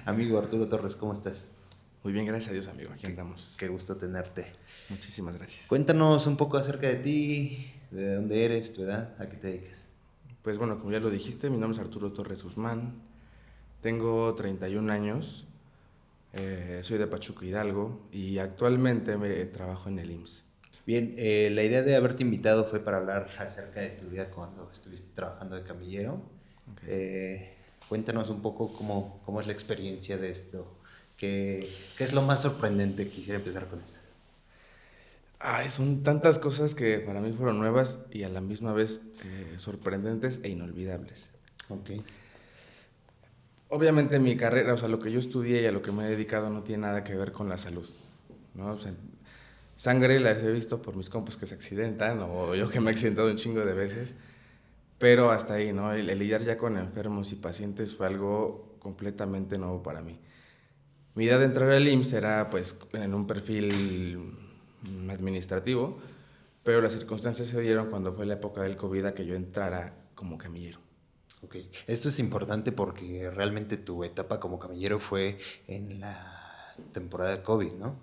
Amigo Arturo Torres, ¿cómo estás? Muy bien, gracias a Dios, amigo. Aquí Qué, andamos. qué gusto tenerte. Muchísimas gracias. Cuéntanos un poco acerca de ti, de dónde eres, tu edad, a qué te dedicas. Pues bueno, como ya lo dijiste, mi nombre es Arturo Torres Guzmán. Tengo 31 años. Soy de Pachuca, Hidalgo. Y actualmente me trabajo en el IMSS. Bien, la idea de haberte invitado fue para hablar acerca de tu vida cuando estuviste trabajando de camillero. Okay. Eh, Cuéntanos un poco cómo es la experiencia de esto. ¿Qué es lo más sorprendente? Quisiera empezar con esto. Ay, son tantas cosas que para mí fueron nuevas y a la misma vez sorprendentes e inolvidables. Ok, Obviamente mi carrera, o sea, lo que yo estudié y a lo que me he dedicado no tiene nada que ver con la salud, ¿no? O sea, sangre las he visto por mis compas que se accidentan o yo que me he accidentado un chingo de veces, pero hasta ahí, ¿no? El lidiar ya con enfermos y pacientes fue algo completamente nuevo para mí. Mi idea de entrar al IMSS era pues en un perfil administrativo, pero las circunstancias se dieron cuando fue la época del COVID a que yo entrara como camillero. ok. Esto es importante porque realmente tu etapa como camillero fue en la temporada de COVID, ¿no?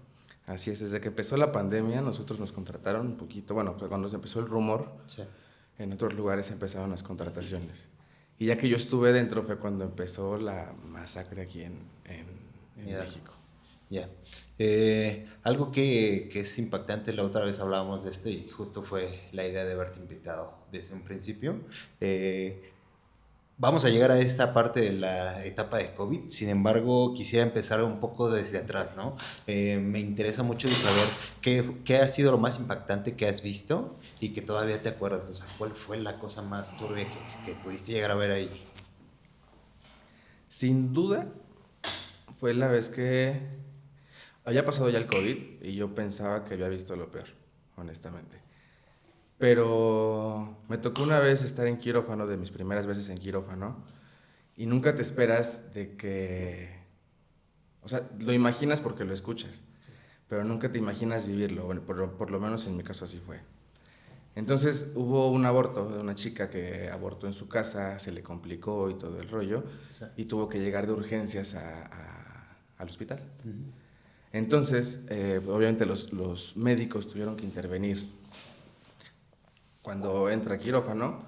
Así es, desde que empezó la pandemia nosotros nos contrataron un poquito, bueno, cuando se empezó el rumor, Sí. en otros lugares empezaron las contrataciones. Y ya que yo estuve dentro fue cuando empezó la masacre aquí en Ya. México. Ya. Algo que es impactante, la otra vez hablábamos de esto y justo fue la idea de haberte invitado desde un principio. Eh, Vamos a llegar a esta parte de la etapa de COVID, sin embargo, quisiera empezar un poco desde atrás, ¿no? Me interesa mucho el saber qué ha sido lo más impactante que has visto y que todavía te acuerdas, o sea, cuál fue la cosa más turbia que pudiste llegar a ver ahí. Sin duda fue la vez que había pasado ya el COVID y yo pensaba que había visto lo peor, honestamente. Pero me tocó una vez estar en quirófano, de mis primeras veces en quirófano, y nunca te esperas de que... O sea, lo imaginas porque lo escuchas, pero nunca te imaginas vivirlo, bueno, por lo menos en mi caso así fue. Entonces hubo un aborto de una chica que abortó en su casa, se le complicó y todo el rollo, Sí. y tuvo que llegar de urgencias al hospital. Entonces, obviamente los médicos tuvieron que intervenir. Cuando entra a quirófano,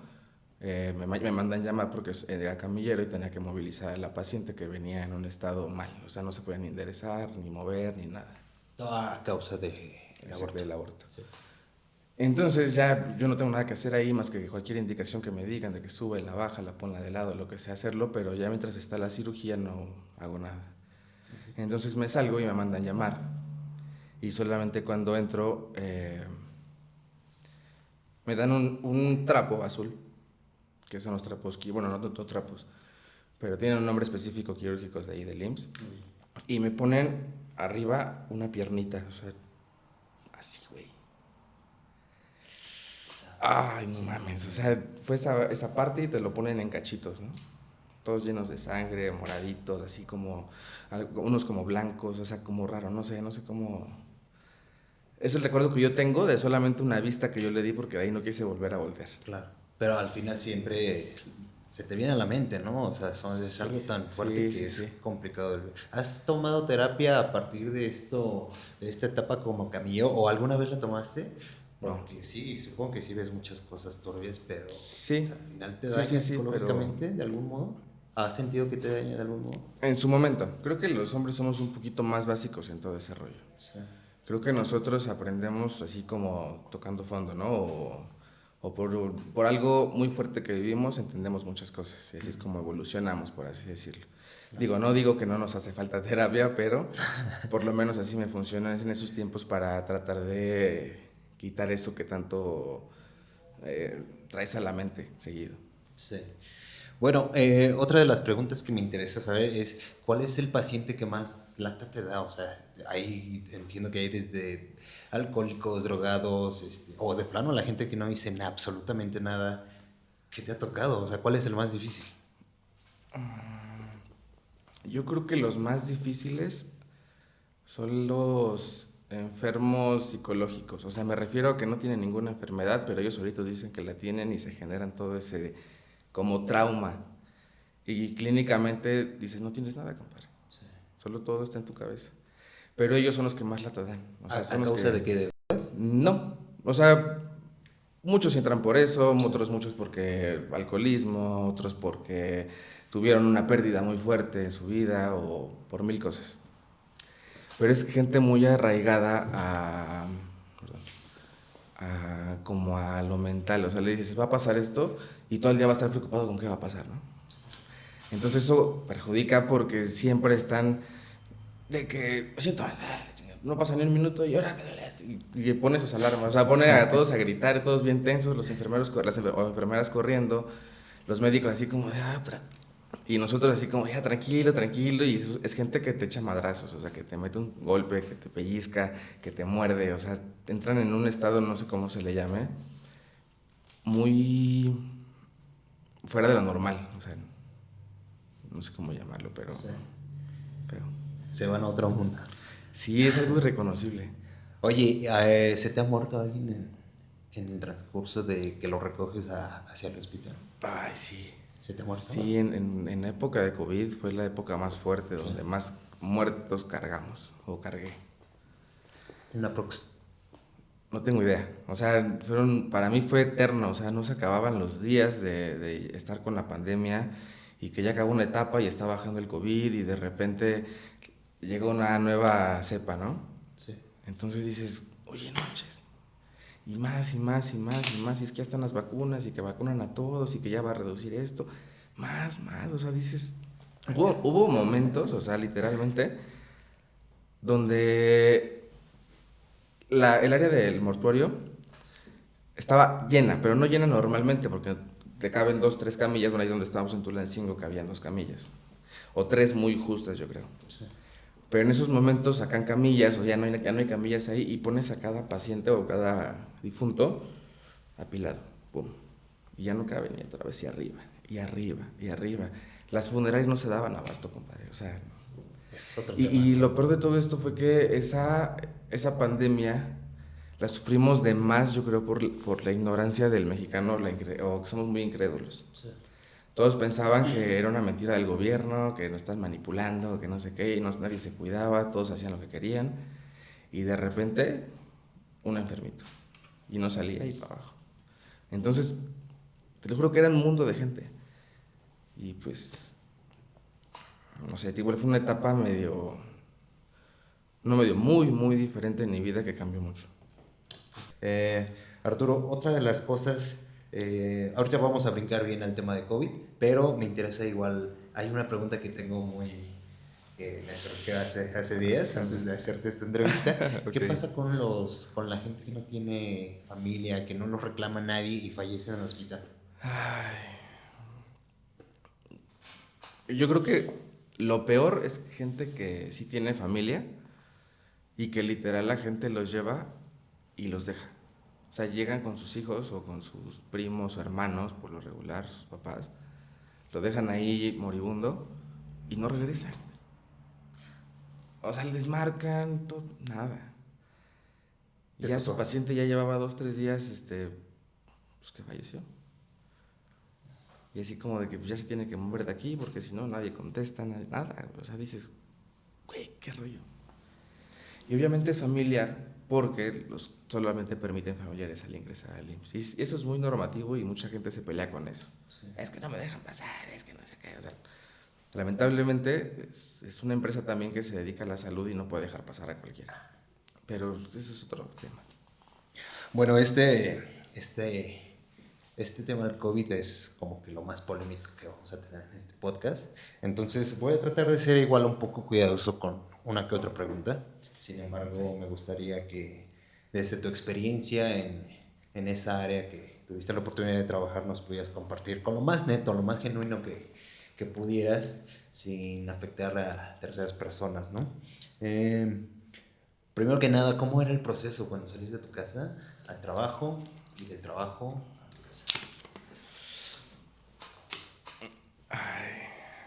me mandan llamar porque era camillero y tenía que movilizar a la paciente que venía en un estado mal. O sea, no se podía ni enderezar, ni mover, ni nada. Todo a causa de el aborto. Del aborto. Sí. Entonces ya yo no tengo nada que hacer ahí más que cualquier indicación que me digan de que sube, la baja, la ponla de lado, lo que sea hacerlo, pero ya mientras está la cirugía no hago nada. Entonces me salgo y me mandan llamar. Y solamente cuando entro me dan un trapo azul, que son los trapos, bueno, no tanto trapos, pero tienen un nombre específico quirúrgicos de ahí del IMSS, y me ponen arriba una piernita, o sea, así, güey. Ay, no mames, o sea, fue esa parte y te lo ponen en cachitos, ¿no? Todos llenos de sangre, moraditos, así como, unos como blancos, o sea, como raro, no sé cómo... Es el recuerdo que yo tengo de solamente una vista que yo le di porque de ahí no quise volver a voltear. Claro. Pero al final siempre se te viene a la mente, ¿no? O sea, es algo tan fuerte que es Sí. complicado. ¿Has tomado terapia a partir de esto, de esta etapa como camillo, o alguna vez la tomaste? No. Porque sí, supongo que sí ves muchas cosas turbias, pero Sí, al final te daña pero psicológicamente de algún modo. ¿Has sentido que te daña de algún modo? en su momento, creo que los hombres somos un poquito más básicos en todo ese rollo. Sí. Creo que nosotros aprendemos así como tocando fondo, ¿no? O por algo muy fuerte que vivimos entendemos muchas cosas. Y así es como evolucionamos, por así decirlo. Digo, no digo que no nos hace falta terapia, pero por lo menos así me funciona en esos tiempos para tratar de quitar eso que tanto traes a la mente seguido. Sí. Bueno, otra de las preguntas que me interesa saber es, ¿cuál es el paciente que más lata te da? O sea, ahí entiendo que hay desde alcohólicos, drogados, o de plano la gente que no dice absolutamente nada. ¿Qué te ha tocado? O sea, ¿cuál es el más difícil? Yo creo que los más difíciles son los enfermos psicológicos. O sea, me refiero a que no tienen ninguna enfermedad, pero ellos solitos dicen que la tienen y se generan todo ese como trauma. Y clínicamente dices, no tienes nada, compadre. Sí. Solo todo está en tu cabeza. Pero ellos son los que más lata dan. O sea, son ¿A los causa que... de qué? ¿De drogas? No. O sea, muchos entran por eso, Sí. otros muchos porque alcoholismo, otros porque tuvieron una pérdida muy fuerte en su vida o por mil cosas. Pero es gente muy arraigada perdón, como a lo mental. O sea, le dices, va a pasar esto y todo el día va a estar preocupado con qué va a pasar, ¿no? Entonces eso perjudica porque siempre están de que me siento mal, no pasa ni un minuto y ahora me duele esto. Y pone sus alarmas, o sea, pone a todos a gritar, todos bien tensos, los enfermeros, enfermeras corriendo, los médicos así como de otra. Y nosotros así como, ya, tranquilo, tranquilo, y es gente que te echa madrazos, o sea, que te mete un golpe, que te pellizca, que te muerde, o sea, entran en un estado, no sé cómo se le llame, muy fuera de lo normal, o sea, no sé cómo llamarlo, Sí. pero Se van a otro mundo. sí, es algo irreconocible. Oye, ¿se te ha muerto alguien en el transcurso de que lo recoges hacia el hospital? Ay, sí. ¿Se te ha muerto? Sí, en época de COVID fue la época más fuerte, donde más muertos cargamos, o cargué. Una prox. No tengo idea. O sea, para mí fue eterno. O sea, no se acababan los días de estar con la pandemia y que ya acabó una etapa y está bajando el COVID y de repente llegó una nueva cepa, ¿no? Sí. Entonces dices, oye, noches. Y más, y más, y más, y más. Y es que ya están las vacunas y que vacunan a todos y que ya va a reducir esto. Más, más. O sea, dices, hubo momentos, o sea, literalmente, donde el área del mortuorio estaba llena, pero no llena normalmente, porque te caben 2, 3 camillas. Bueno, ahí donde estábamos en Tulancingo cabían 2 camillas, o 3 muy justas, yo creo. Sí. Pero en esos momentos sacan camillas, o ya no hay camillas ahí, y pones a cada paciente o cada difunto apilado, pum, y ya no caben, y otra vez, y arriba, y arriba, y arriba. Las funerarias no se daban abasto, compadre, o sea... Es otro Y, tema. y lo peor de todo esto fue que esa pandemia la sufrimos de más, yo creo, por la ignorancia del mexicano, o que somos muy incrédulos. Sí. Todos pensaban que era una mentira del gobierno, que nos están manipulando, que no sé qué, y nadie se cuidaba, todos hacían lo que querían, y de repente, un enfermito, y no salía y para abajo. Entonces, te lo juro que era un mundo de gente, y pues, no sé, igual fue una etapa muy, muy diferente en mi vida que cambió mucho. Arturo, otra de las cosas, ahorita vamos a brincar bien al tema de COVID, pero me interesa igual, hay una pregunta que tengo que me surgió hace días antes de hacerte esta entrevista. ¿Qué Ok. pasa con la gente que no tiene familia, que no los reclama nadie y fallece en el hospital? Yo creo que lo peor es gente que sí tiene familia y que literal la gente los lleva y los deja. O sea, llegan con sus hijos o con sus primos o hermanos, por lo regular, sus papás, lo dejan ahí moribundo y no regresan. O sea, les marcan, nada. Y ¿Te ya su tocó? paciente ya llevaba 2, 3 días, pues que falleció. Y así como de que pues, ya se tiene que mover de aquí porque si no nadie contesta, nada. O sea, dices, güey, qué rollo. Y obviamente es familiar porque solamente permiten familiares al ingresar al IMSS. Y eso es muy normativo y mucha gente se pelea con eso. Sí. Es que no me dejan pasar, es que no sé qué. O sea, lamentablemente es una empresa también que se dedica a la salud y no puede dejar pasar a cualquiera. Pero eso es otro tema. Bueno, este tema del COVID es como que lo más polémico que vamos a tener en este podcast. Entonces voy a tratar de ser igual un poco cuidadoso con una que otra pregunta. Sin embargo, me gustaría que desde tu experiencia en esa área que tuviste la oportunidad de trabajar nos pudieras compartir con lo más neto, lo más genuino que pudieras, sin afectar a terceras personas, ¿no? Primero que nada, ¿cómo era el proceso cuando saliste de tu casa al trabajo y del trabajo a tu casa?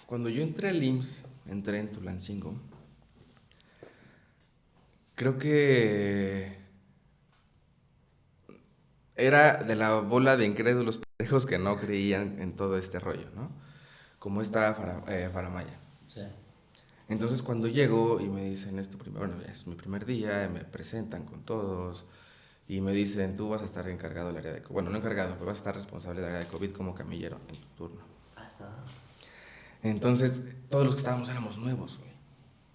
Cuando yo entré al IMSS, entré en Tulancingo, creo que era de la bola de incrédulos pendejos que no creían en todo este rollo, ¿no? como está Faramaya. Sí. Entonces cuando llego y me dicen bueno, es mi primer día, me presentan con todos y me dicen, tú vas a estar encargado del área de COVID, bueno, no encargado, pero vas a estar responsable del área de COVID como camillero en tu turno. Ah, está. Entonces todos los que estábamos éramos nuevos, güey.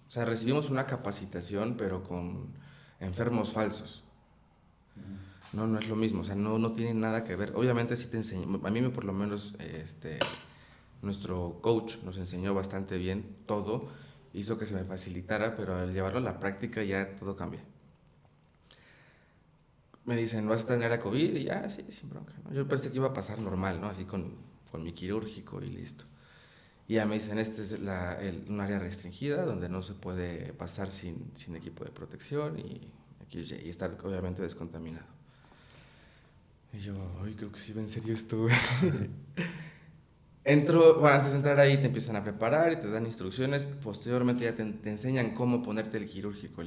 O sea, recibimos una capacitación, pero con enfermos falsos. No es lo mismo, o sea, no tiene nada que ver. Obviamente sí te enseño, a mí por lo menos nuestro coach nos enseñó bastante bien todo, hizo que se me facilitara, pero al llevarlo a la práctica ya todo cambia. Me dicen, ¿vas a estar en el área COVID? Y ya, sí, sin bronca, ¿no? Yo pensé que iba a pasar normal, ¿no? Así con mi quirúrgico y listo. Y ya me dicen, este es un área restringida donde no se puede pasar sin equipo de protección y estar obviamente descontaminado. Y yo, ay, creo que sí va en serio esto. Antes de entrar ahí te empiezan a preparar y te dan instrucciones. Posteriormente ya te enseñan cómo ponerte el quirúrgico,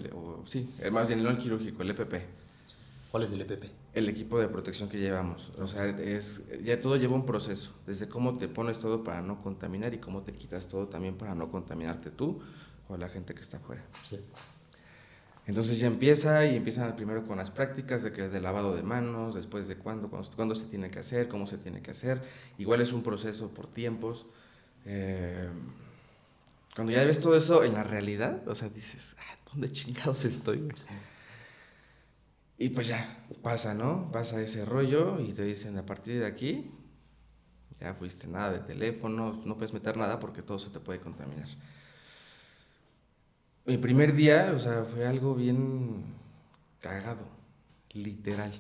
más bien no el quirúrgico, el EPP. ¿Cuál es el EPP? El equipo de protección que llevamos. O sea, ya todo lleva un proceso. Desde cómo te pones todo para no contaminar y cómo te quitas todo también para no contaminarte tú o la gente que está afuera. Sí. Entonces ya empiezan primero con las prácticas de lavado de manos, después de cuándo se tiene que hacer, cómo se tiene que hacer. Igual es un proceso por tiempos. Cuando ya ves todo eso en la realidad, o sea, dices, ¿dónde chingados estoy? Sí. Y pues ya, pasa, ¿no? Pasa ese rollo y te dicen, a partir de aquí, ya fuiste, nada de teléfono, no puedes meter nada porque todo se te puede contaminar. Mi primer día, o sea, fue algo bien cagado, literal.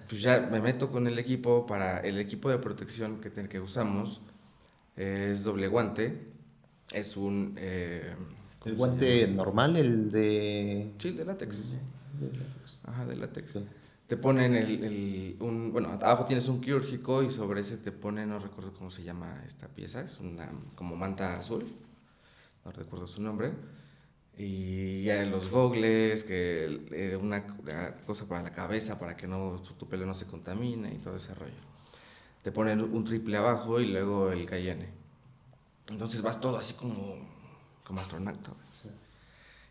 Pues ya me meto con el equipo, el equipo de protección que usamos es doble guante, es un... ¿El guante normal, el de...? Sí, el de látex. De látex. Ajá, de látex. Sí. Te ponen bueno, abajo tienes un quirúrgico y sobre ese te ponen, no recuerdo cómo se llama esta pieza, es una como manta azul, no recuerdo su nombre, y ya los gogles, una cosa para la cabeza para que tu pelo no se contamine y todo ese rollo. Te ponen un triple abajo y luego el Cayenne. Entonces vas todo así como astronauta. Sí.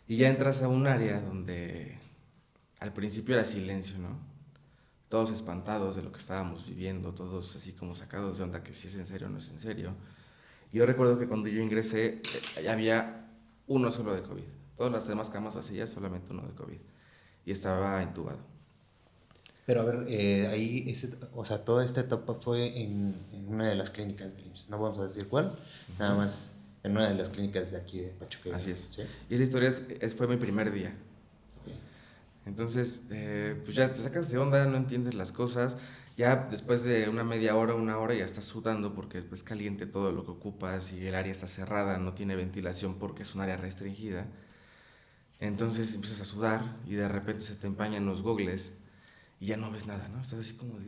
Y ya entras a un área donde al principio era silencio, ¿no? Todos espantados de lo que estábamos viviendo, todos así como sacados de onda que si es en serio o no es en serio. Y yo recuerdo que cuando yo ingresé había uno solo de COVID. Todas las demás camas vacías, solamente uno de COVID. Y estaba intubado. Pero a ver, ahí, toda esta etapa fue en una de las clínicas del IMSS. No vamos a decir cuál, nada más en una de las clínicas de aquí de Pachuca. Así es. ¿Sí? Y esa historia fue mi primer día. Entonces, pues ya te sacas de onda, no entiendes las cosas. Ya después de una media hora, una hora, ya estás sudando porque es caliente todo lo que ocupas y el área está cerrada, no tiene ventilación porque es un área restringida. Entonces empiezas a sudar y de repente se te empañan los gogles y ya no ves nada, ¿no? Estás así como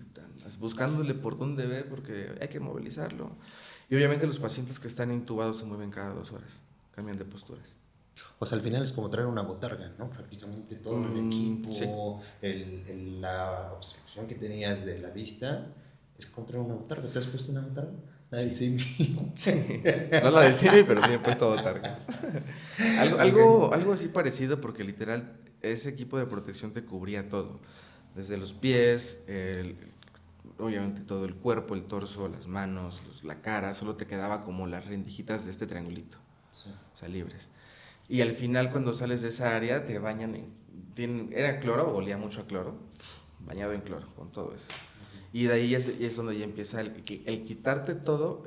buscándole por dónde ver porque hay que movilizarlo. Y obviamente los pacientes que están intubados se mueven cada 2 horas, cambian de posturas. O sea, al final es como traer una botarga, ¿no? Prácticamente todo el equipo, sí. La obstrucción que tenías de la vista, es como traer una botarga. ¿Te has puesto una botarga? La del CIMI. Sí, no la del CIMI, pero sí me he puesto botargas. Algo así parecido porque literal ese equipo de protección te cubría todo. Desde los pies, obviamente todo el cuerpo, el torso, las manos, la cara, solo te quedaba como las rendijitas de este triangulito, sí. O sea, libres. Y al final cuando sales de esa área te bañan era cloro, olía mucho a cloro, bañado en cloro, con todo eso. Y de ahí es donde ya empieza el quitarte todo,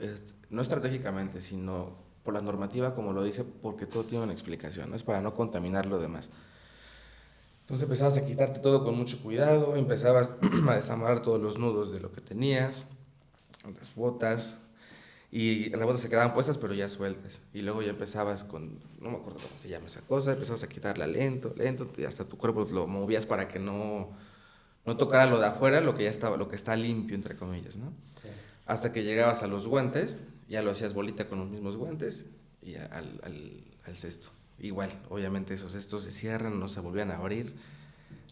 no estratégicamente, sino por la normativa como lo dice, porque todo tiene una explicación, ¿no? Es para no contaminar lo demás. Entonces empezabas a quitarte todo con mucho cuidado, empezabas a desamarrar todos los nudos de lo que tenías, las botas, y las botas se quedaban puestas pero ya sueltas. Y luego ya empezabas no me acuerdo cómo se llama esa cosa, empezabas a quitarla lento, y hasta tu cuerpo lo movías para que no tocara lo de afuera, lo que está limpio, entre comillas, ¿no? Sí. Hasta que llegabas a los guantes, ya lo hacías bolita con los mismos guantes y al cesto. Igual, obviamente esos cestos se cierran, no se volvían a abrir,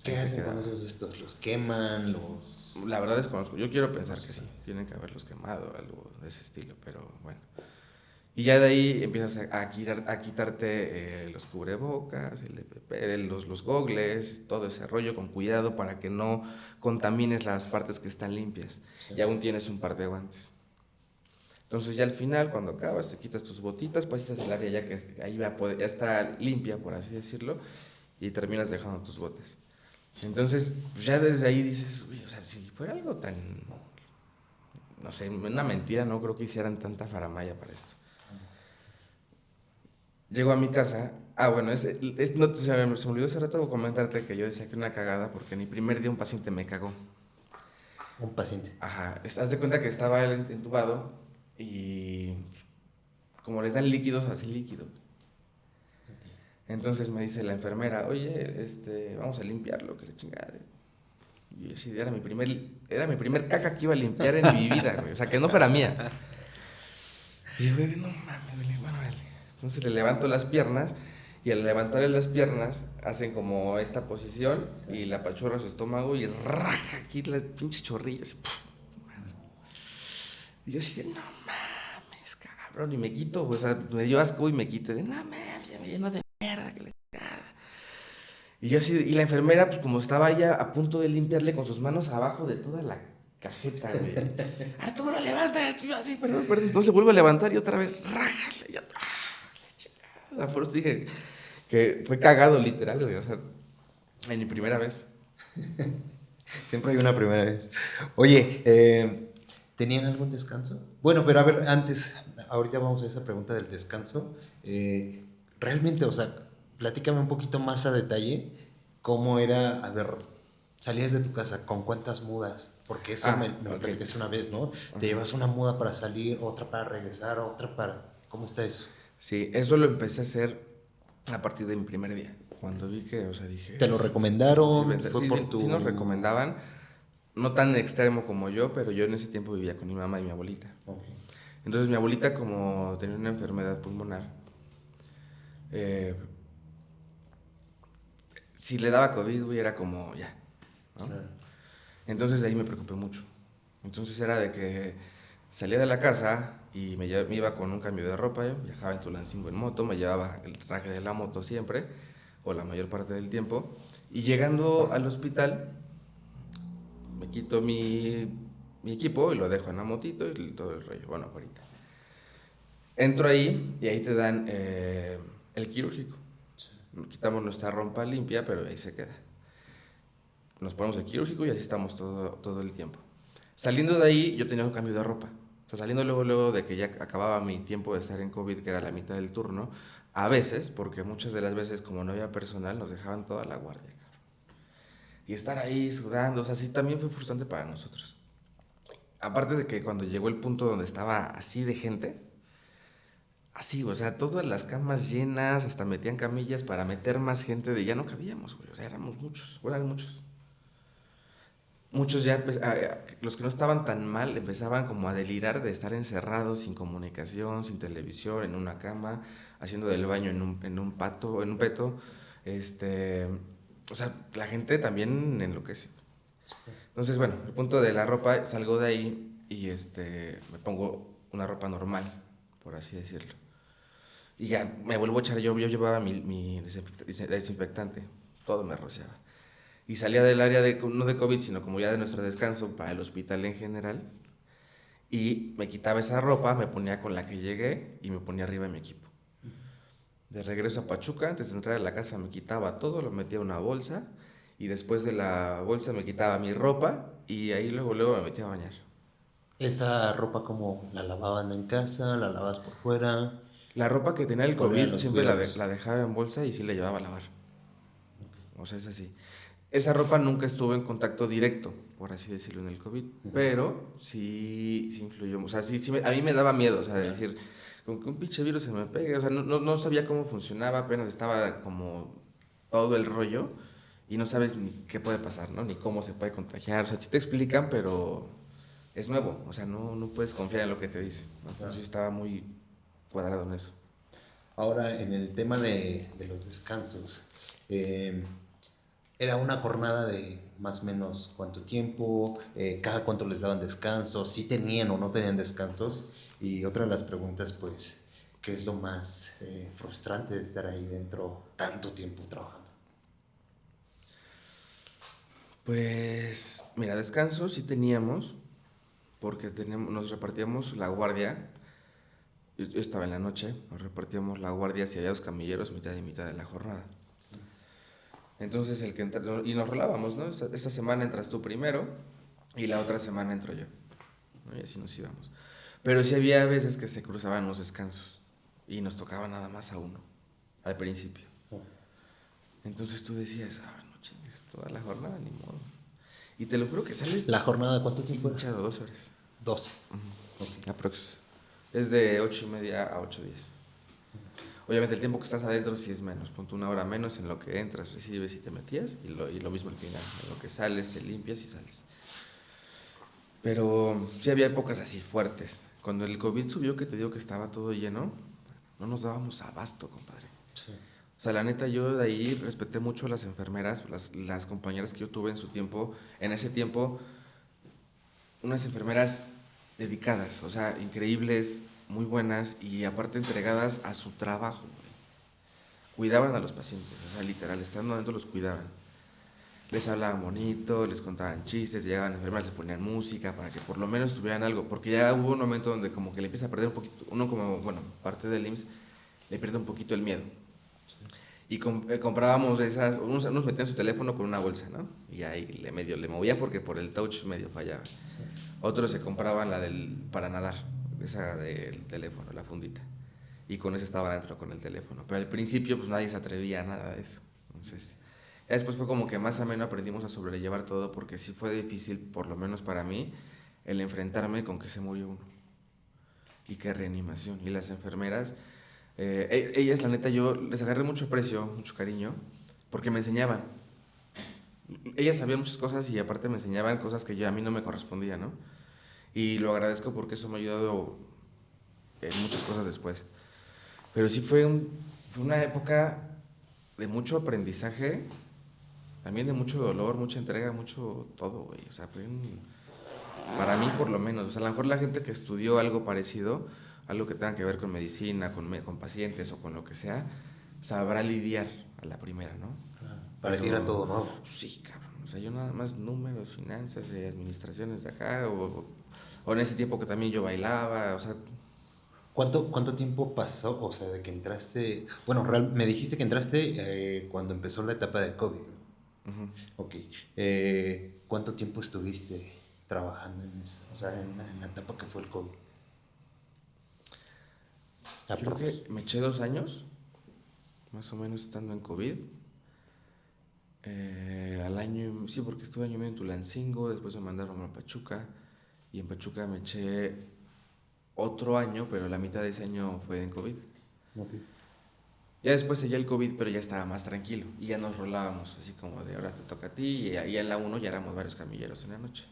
¿Qué Ahí se hacen con quedaba. esos estos? ¿Los queman? ¿Los...? La verdad desconozco. Yo quiero pensar que sí. Tienen que haberlos quemado, algo de ese estilo, pero bueno. Y ya de ahí empiezas a quitarte los cubrebocas, el EPP, los gogles, todo ese rollo con cuidado para que no contamines las partes que están limpias. Sí. Y aún tienes un par de guantes. Entonces ya al final, cuando acabas, te quitas tus botitas, pasas el área ya que ahí ya está limpia, por así decirlo, y terminas dejando tus botes. Entonces, pues ya desde ahí dices, uy, o sea, si fuera algo tan, no sé, una mentira, no creo que hicieran tanta faramaya para esto. Llego a mi casa, bueno, no, se me olvidó hace rato comentarte que yo decía que una cagada porque en mi primer día un paciente me cagó. Un paciente. Ajá, haz de cuenta que estaba él entubado y como les dan líquidos, así líquido. Entonces me dice la enfermera, oye, vamos a limpiarlo, que le chingada. Y yo sí, era mi primer caca que iba a limpiar en mi vida, güey. O sea, que no fuera mía. Y yo, güey, no mames, güey, bueno, vale. Entonces le levanto las piernas y al levantarle las piernas hacen como esta posición y la apachurra su estómago y raja aquí la pinche chorrillo. Así, ¡puf! Madre. Y yo así de, no mames, cabrón. Y me quito, o sea, me dio asco y me quité de, no mames, ya me lleno de mierda, que le cagada. Y yo así, y la enfermera, pues como estaba ya a punto de limpiarle con sus manos abajo de toda la cajeta, güey. Arturo, levanta esto. Yo así, perdón, perdón. Entonces le vuelvo a levantar y otra vez, rájale. Y yo, la chingada. Por eso dije que fue cagado, literal, güey. O sea, en mi primera vez. Siempre hay una primera vez. Oye, ¿tenían algún descanso? Bueno, pero a ver, antes, ahorita vamos a esa pregunta del descanso. Realmente, o sea, platícame un poquito más a detalle cómo era, a ver, salías de tu casa, ¿con cuántas mudas? Porque eso me lo Ok. platicaste una vez, ¿no? Te llevas una muda para salir, otra para regresar, otra para... ¿Cómo está eso? Sí, eso lo empecé a hacer a partir de mi primer día. Cuando vi que, o sea, dije, ¿Te lo esto sí, recomendaron? ¿Fue sí, por sí, tu...? sí nos recomendaban, no tan extremo como yo, pero yo en ese tiempo vivía con mi mamá y mi abuelita. Ok. Entonces mi abuelita, como tenía una enfermedad pulmonar, eh, si le daba COVID, güey, era como ya, ¿no? Claro. Entonces de ahí me preocupé mucho. Entonces era de que salía de la casa y me iba con un cambio de ropa, viajaba en Tulancingo en moto, me llevaba el traje de la moto siempre, o la mayor parte del tiempo, y llegando al hospital, me quito mi equipo y lo dejo en la motito y todo el rollo, bueno, ahorita. Entro ahí y ahí te dan el quirúrgico. Quitamos nuestra ropa limpia, pero ahí se queda. Nos ponemos el quirúrgico y así estamos todo el tiempo. Saliendo de ahí, yo tenía un cambio de ropa. O sea, saliendo luego de que ya acababa mi tiempo de estar en COVID, que era la mitad del turno, a veces, porque muchas de las veces, como no había personal, nos dejaban toda la guardia. Y estar ahí sudando, o sea, sí también fue frustrante para nosotros. Aparte de que cuando llegó el punto donde estaba así de gente, así, o sea, todas las camas llenas, hasta metían camillas para meter más gente de ya no cabíamos, güey, o sea, éramos muchos, eran muchos. Muchos ya, los que no estaban tan mal, empezaban como a delirar de estar encerrados, sin comunicación, sin televisión, en una cama, haciendo del baño en un peto. Este, o sea, la gente también enloquece. Entonces, bueno, el punto de la ropa, salgo de ahí y me pongo una ropa normal, por así decirlo. Y ya me vuelvo a echar, yo llevaba mi desinfectante, todo me rociaba. Y salía del área no de COVID, sino como ya de nuestro descanso para el hospital en general. Y me quitaba esa ropa, me ponía con la que llegué y me ponía arriba de mi equipo. De regreso a Pachuca, antes de entrar a la casa me quitaba todo, lo metía en una bolsa y después de la bolsa me quitaba mi ropa y ahí luego me metía a bañar. ¿Esa ropa como la lavaban en casa? ¿La lavabas por fuera? La ropa que tenía el ¿Cuáles eran COVID los siempre cuidados? la dejaba en bolsa y sí la llevaba a lavar. Ok. O sea, es así. Esa ropa nunca estuvo en contacto directo, por así decirlo, en el COVID, pero sí influyó. O sea, a mí me daba miedo, o sea, de decir, con que un pinche virus se me pegue, o sea, no sabía cómo funcionaba, apenas estaba como todo el rollo y no sabes ni qué puede pasar, ¿no? Ni cómo se puede contagiar, o sea, sí te explican, pero es nuevo, o sea, no puedes confiar en lo que te dicen, ¿no? Entonces yo estaba muy cuadrado en eso. Ahora, en el tema de los descansos, eh, Era una jornada de más o menos cuánto tiempo, cada cuánto les daban descansos, si tenían o no tenían descansos. Y otra de las preguntas, pues, ¿qué es lo más frustrante de estar ahí dentro tanto tiempo trabajando? Pues, mira, descanso sí teníamos, porque nos repartíamos la guardia. Yo estaba en la noche, nos repartíamos la guardia si había dos camilleros, mitad y mitad de la jornada. Entonces, el que entra, y nos rolábamos, ¿no? Esta semana entras tú primero y la otra semana entro yo, ¿no? Y así nos íbamos. Pero sí había veces que se cruzaban los descansos y nos tocaba nada más a uno, al principio. Entonces tú decías, no chingues, toda la jornada, ni modo. Y te lo juro que sales ¿La jornada cuánto tiempo era? hinchado, 2 horas. 12. Aprox. Es de 8:30 a 8:10. Obviamente el tiempo que estás adentro sí es menos, ponte 1 hora menos en lo que entras, recibes y te metías, y lo mismo al final, en lo que sales, te limpias y sales. Pero sí había épocas así fuertes. Cuando el COVID subió, que te digo que estaba todo lleno, no nos dábamos abasto, compadre. Sí. O sea, la neta, yo de ahí respeté mucho a las enfermeras, las compañeras que yo tuve en su tiempo, en ese tiempo, unas enfermeras dedicadas, o sea, increíbles, muy buenas y aparte entregadas a su trabajo, güey. Cuidaban a los pacientes, o sea, literal, estando adentro los cuidaban. Les hablaban bonito, les contaban chistes, llegaban enfermeras, les ponían música para que por lo menos tuvieran algo, porque ya hubo un momento donde como que le empieza a perder un poquito, uno como, bueno, parte del IMSS, le pierde un poquito el miedo. Y comprábamos esas, unos metían su teléfono con una bolsa, ¿no? Y ahí medio le movía porque por el touch medio fallaba. Sí. Otros se compraban la para nadar, esa del teléfono, la fundita. Y con esa estaban adentro con el teléfono. Pero al principio pues nadie se atrevía a nada de eso. Entonces, ya después fue como que más o menos aprendimos a sobrellevar todo porque sí fue difícil, por lo menos para mí, el enfrentarme con que se murió uno. Y qué reanimación. Y las enfermeras... ellas, la neta, yo les agarré mucho aprecio, mucho cariño, porque me enseñaban. Ellas sabían muchas cosas y aparte me enseñaban cosas que a mí no me correspondían, ¿no? Y lo agradezco porque eso me ha ayudado en muchas cosas después. Pero sí fue una época de mucho aprendizaje, también de mucho dolor, mucha entrega, mucho todo, güey. O sea, para mí por lo menos, o sea, a lo mejor la gente que estudió algo parecido, algo que tenga que ver con medicina, con pacientes o con lo que sea, sabrá lidiar a la primera, ¿no? Claro. Para ti era todo nuevo. Sí, cabrón. O sea, yo nada más números, finanzas, administraciones de acá, o en ese tiempo que también yo bailaba, o sea... ¿Cuánto tiempo pasó? O sea, de que entraste... Bueno, me dijiste que entraste cuando empezó la etapa de COVID, ¿no? Uh-huh. Ok. ¿Cuánto tiempo estuviste trabajando en eso? O sea, en la etapa que fue el COVID. Yo creo que me eché 2 años, más o menos estando en COVID. Al año, sí, porque estuve año y medio en Tulancingo, después me mandaron a Pachuca, y en Pachuca me eché otro año, pero la mitad de ese año fue en COVID. Okay. Ya después seguía el COVID, pero ya estaba más tranquilo, y ya nos rolábamos, así como de ahora te toca a ti, y en la 1 ya éramos varios camilleros en la noche.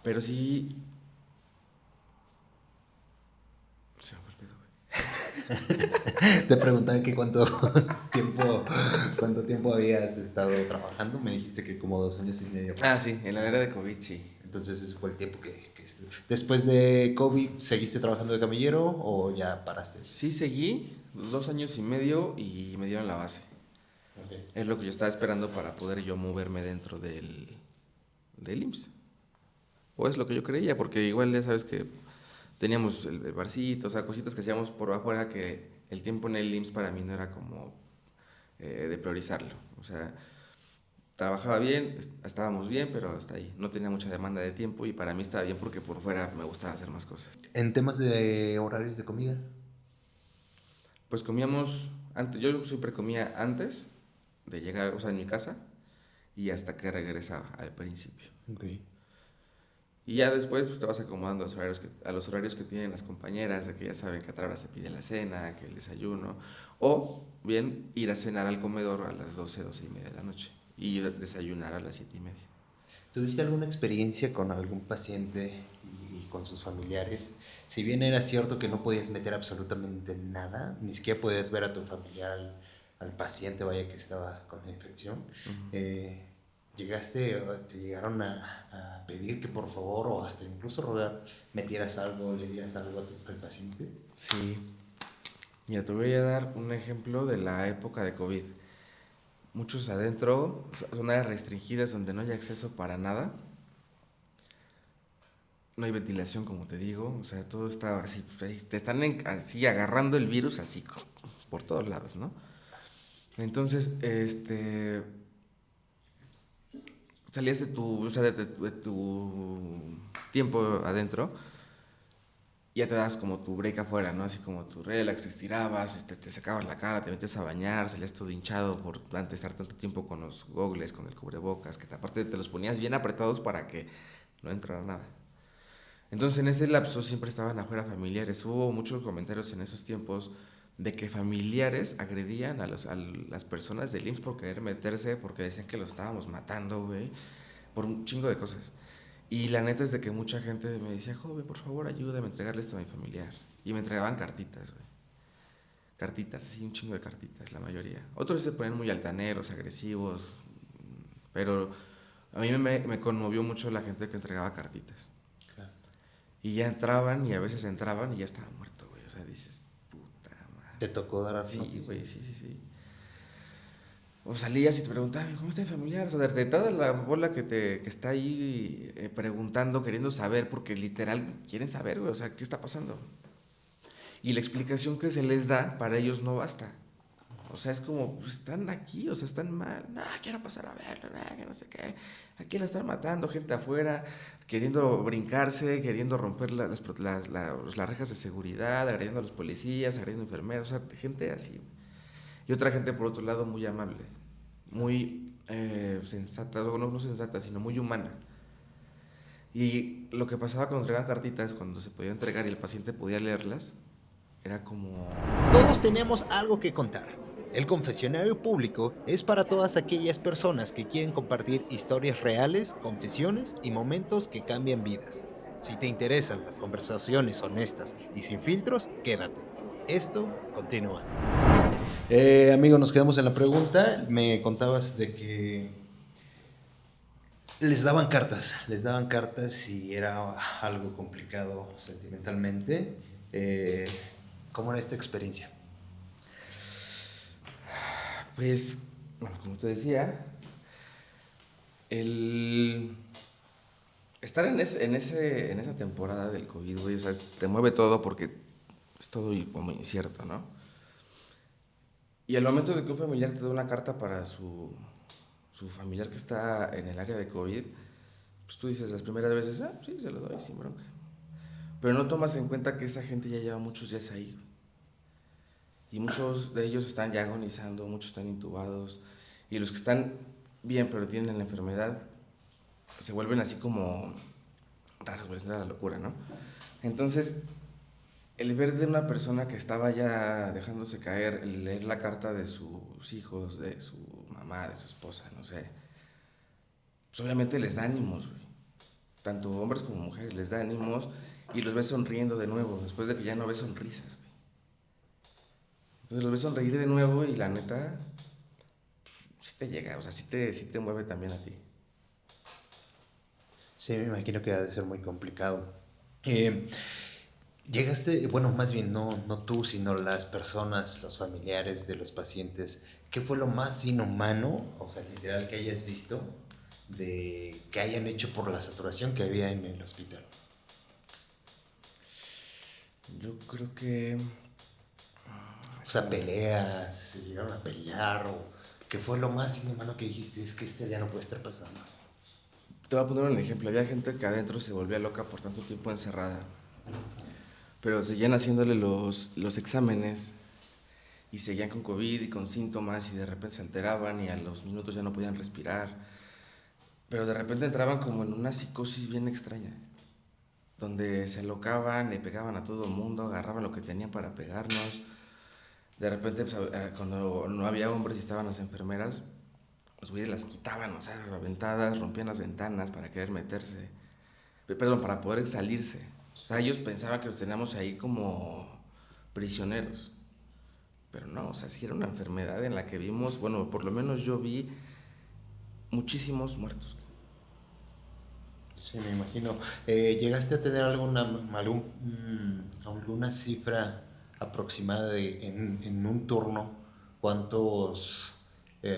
Pero sí... Se me fue el pedo, güey. Te preguntaba que cuánto tiempo habías estado trabajando. Me dijiste que como 2 años y medio. Ah, sí, en la era de COVID, sí. Entonces ese fue el tiempo que después de COVID, ¿seguiste trabajando de camillero o ya paraste? Sí, seguí 2 años y medio y me dieron la base. Okay. Es lo que yo estaba esperando para poder yo moverme dentro del IMSS. O es lo que yo creía, porque igual ya sabes que teníamos el barcito, o sea, cositas que hacíamos por afuera que el tiempo en el IMSS para mí no era como de priorizarlo. O sea, trabajaba bien, estábamos bien, pero hasta ahí. No tenía mucha demanda de tiempo y para mí estaba bien porque por fuera me gustaba hacer más cosas. ¿En temas de horarios de comida? Pues comíamos antes, yo siempre comía antes de llegar, o sea, en mi casa y hasta que regresaba al principio. Okay. Y ya después pues, te vas acomodando a los horarios que tienen las compañeras, de que ya saben que a otra hora se pide la cena, que el desayuno, o bien ir a cenar al comedor a las 12, 12:30 de la noche y desayunar a las 7:30. ¿Tuviste alguna experiencia con algún paciente y con sus familiares? Si bien era cierto que no podías meter absolutamente nada, ni siquiera podías ver a tu familiar al paciente, vaya, que estaba con la infección. ¿Llegaste, o te llegaron a pedir que por favor, o hasta incluso rogar, metieras algo, le dieras algo al paciente? Sí. Mira, te voy a dar un ejemplo de la época de COVID. Muchos adentro, son áreas restringidas donde no hay acceso para nada. No hay ventilación, como te digo. O sea, todo está así. Te están así agarrando el virus así por todos lados, ¿no? Entonces, salías de tu, o sea, de tu tiempo adentro, y ya te das como tu break afuera, ¿no? Así como tu relax, te estirabas, te sacabas la cara, te metías a bañar, salías todo hinchado por antes estar tanto tiempo con los gogles, con el cubrebocas, que aparte te los ponías bien apretados para que no entrara nada. Entonces en ese lapso siempre estaban afuera familiares. Hubo muchos comentarios en esos tiempos de que familiares agredían a las personas del IMSS por querer meterse, porque decían que los estábamos matando, güey, por un chingo de cosas. Y la neta es de que mucha gente me decía, joven, por favor, ayúdame a entregarle esto a mi familiar. Y me entregaban cartitas, güey. Cartitas, así un chingo de cartitas, la mayoría. Otros se ponían muy altaneros, agresivos, pero a mí me conmovió mucho la gente que entregaba cartitas. Claro. Y ya entraban, y a veces entraban y ya estaba muerto, güey. O sea, dices, puta madre. ¿Te tocó dar Sí, noticias? güey, sí. O salías y te preguntaban, ¿cómo está mi familiar? O sea, de toda la bola que está ahí preguntando, queriendo saber, porque literal quieren saber, güey, o sea, ¿qué está pasando? Y la explicación que se les da, para ellos no basta. O sea, es como, pues, están aquí, o sea, están mal. No, quiero pasar a verlo, que no sé qué. Aquí la están matando, gente afuera, queriendo brincarse, queriendo romper las rejas de seguridad, agrediendo a los policías, agrediendo a enfermeros, o sea, gente así. Y otra gente, por otro lado, muy amable, muy sensata, o no sensata, sino muy humana. Y lo que pasaba cuando entregaban cartitas, cuando se podía entregar y el paciente podía leerlas, era como... Todos tenemos algo que contar. El confesionario público es para todas aquellas personas que quieren compartir historias reales, confesiones y momentos que cambian vidas. Si te interesan las conversaciones honestas y sin filtros, quédate. Esto continúa. Amigo, nos quedamos en la pregunta. Me contabas de que les daban cartas y era algo complicado sentimentalmente. ¿Cómo era esta experiencia? Pues, bueno, como te decía, el estar en esa temporada del COVID, güey, o sea, te mueve todo porque es todo como incierto, ¿no? Y al momento de que un familiar te da una carta para su familiar que está en el área de COVID, pues tú dices las primeras veces, sí, se lo doy sin bronca. Pero no tomas en cuenta que esa gente ya lleva muchos días ahí. Y muchos de ellos están ya agonizando, muchos están intubados. Y los que están bien pero tienen la enfermedad, pues se vuelven así como raros, güey, es la locura, ¿no? Entonces, el ver de una persona que estaba ya dejándose caer, el leer la carta de sus hijos, de su mamá, de su esposa, no sé, pues obviamente les da ánimos, güey. Tanto hombres como mujeres les da ánimos y los ves sonriendo de nuevo, después de que ya no ves sonrisas, güey. Entonces los ves sonreír de nuevo y la neta, pues, sí te llega, o sea, sí te mueve también a ti. Sí, me imagino que ha de ser muy complicado. Llegaste, bueno, más bien no tú, sino las personas, los familiares de los pacientes. ¿Qué fue lo más inhumano, o sea, literal, que hayas visto de que hayan hecho por la saturación que había en el hospital? Yo creo que... O sea, peleas, se llegaron a pelear, o qué fue lo más inhumano que dijiste, es que esto ya no puede estar pasando. Te voy a poner un ejemplo. Había gente que adentro se volvía loca por tanto tiempo encerrada. Pero seguían haciéndole los exámenes y seguían con COVID y con síntomas y de repente se alteraban y a los minutos ya no podían respirar. Pero de repente entraban como en una psicosis bien extraña, donde se alocaban, le pegaban a todo el mundo, agarraban lo que tenían para pegarnos. De repente, pues, cuando no había hombres y estaban las enfermeras, los güeyes las quitaban, o sea, aventadas, rompían las ventanas para querer meterse. Perdón, para poder salirse. O sea, ellos pensaban que los teníamos ahí como prisioneros. Pero no, o sea, sí era una enfermedad en la que vimos, bueno, por lo menos yo vi muchísimos muertos. Sí, me imagino. ¿Llegaste a tener alguna cifra aproximada en un turno? ¿Cuántos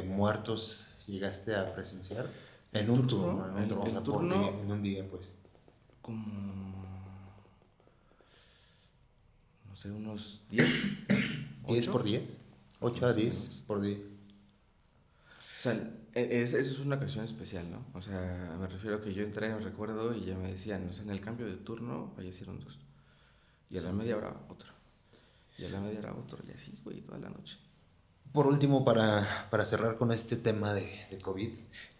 muertos llegaste a presenciar? El En un turno, turno, o el sea, por día, turno en un día, pues. como, no sé, unos 10, ¿10 por 8, 10? 8 a más o 10 menos. por día. O sea, eso es una ocasión especial, ¿no? O sea, me refiero a que yo entré, me recuerdo, y ya me decían, o sea, en el cambio de turno fallecieron 2. Y a la media hora otro. Y a la media hora otro. Y así, güey, toda la noche. Por último, para cerrar con este tema de COVID,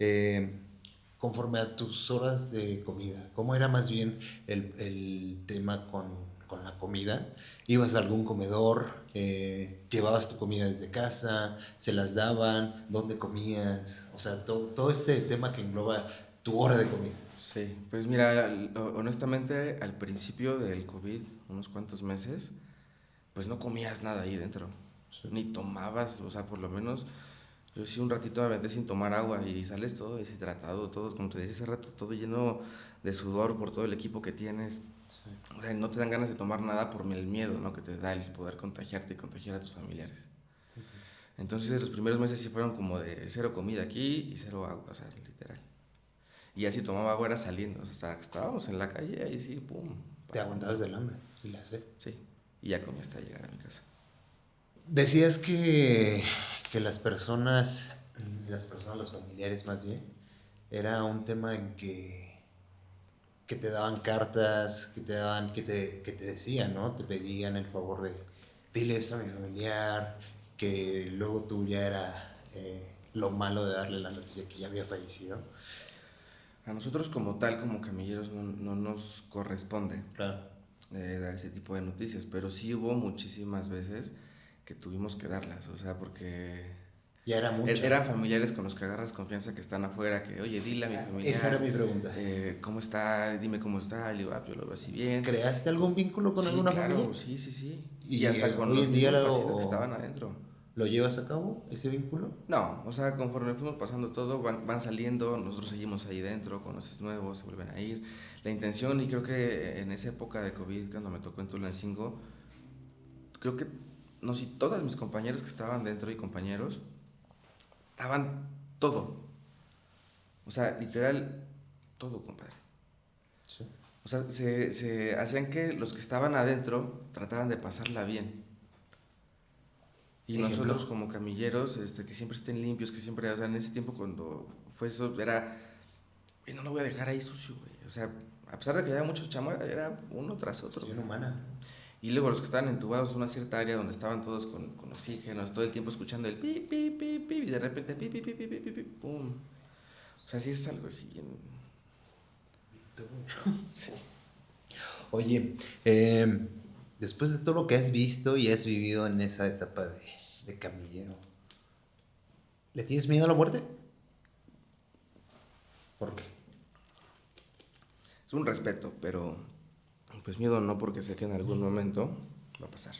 eh, conforme a tus horas de comida, ¿cómo era más bien el tema con la comida? ¿Ibas a algún comedor? ¿Llevabas tu comida desde casa? ¿Se las daban? ¿Dónde comías? O sea, todo este tema que engloba tu hora de comida. Sí, pues mira, honestamente, al principio del COVID, unos cuantos meses, pues no comías nada ahí dentro. Sí. Ni tomabas, o sea, por lo menos yo sí un ratito me aventé sin tomar agua y sales todo deshidratado, todo, como te decía hace rato, todo lleno de sudor por todo el equipo que tienes. Sí. O sea, no te dan ganas de tomar nada por el miedo, ¿no? Que te da el poder contagiarte y contagiar a tus familiares. Entonces los primeros meses sí fueron como de cero comida aquí y cero agua, o sea, literal. Y ya si tomaba agua era saliendo, o sea, hasta que estábamos en la calle, ahí sí, pum. Te aguantabas del hambre y la sed. Sí, y ya comí hasta llegar a mi casa. Decías que las personas, los familiares más bien, era un tema en que te daban cartas, que te decían, ¿no? Te pedían el favor de, dile esto a mi familiar, que luego tú ya era lo malo de darle la noticia que ya había fallecido. A nosotros como tal, como camilleros, no nos corresponde Claro. dar ese tipo de noticias, pero sí hubo muchísimas veces que tuvimos que darlas, o sea, porque Ya era mucho. eran familiares con los que agarras confianza que están afuera, que, oye, dile a mi Esa era familiar, mi pregunta. ¿cómo está? Dime cómo está, y le digo, yo lo veo así bien. ¿Creaste algún vínculo con Sí, alguna claro, familia? sí. Y Y hasta con hoy los en día mismos pacientes que estaban adentro. lo llevas a cabo, ese vínculo. No, o sea, conforme fuimos pasando todo, van saliendo, nosotros seguimos ahí dentro, conoces nuevos, se vuelven a ir. La intención, y creo que en esa época de COVID, cuando me tocó en Tulancingo, creo que, no sé, todas mis compañeros que estaban dentro y compañeros, daban todo. O sea, literal, todo, compadre. Sí. O sea, se hacían que los que estaban adentro trataran de pasarla bien. Y Ejemplo. nosotros como camilleros, que siempre estén limpios, que siempre, o sea, en ese tiempo cuando fue eso, era, no lo voy a dejar ahí sucio, güey. O sea, a pesar de que había muchos chamos, era uno tras otro. Acción humana. Y luego los que estaban entubados en una cierta área donde estaban todos con oxígenos, todo el tiempo escuchando el pi, pi, pi, pi, y de repente pi, pi, pi, pi, pi, pi, pi, pum. O sea, sí es algo así bien. Sí. Oye, después de todo lo que has visto y has vivido en esa etapa de camillero, ¿le tienes miedo a la muerte? ¿Por qué? Es un respeto, pero pues miedo no, porque sé que en algún momento va a pasar.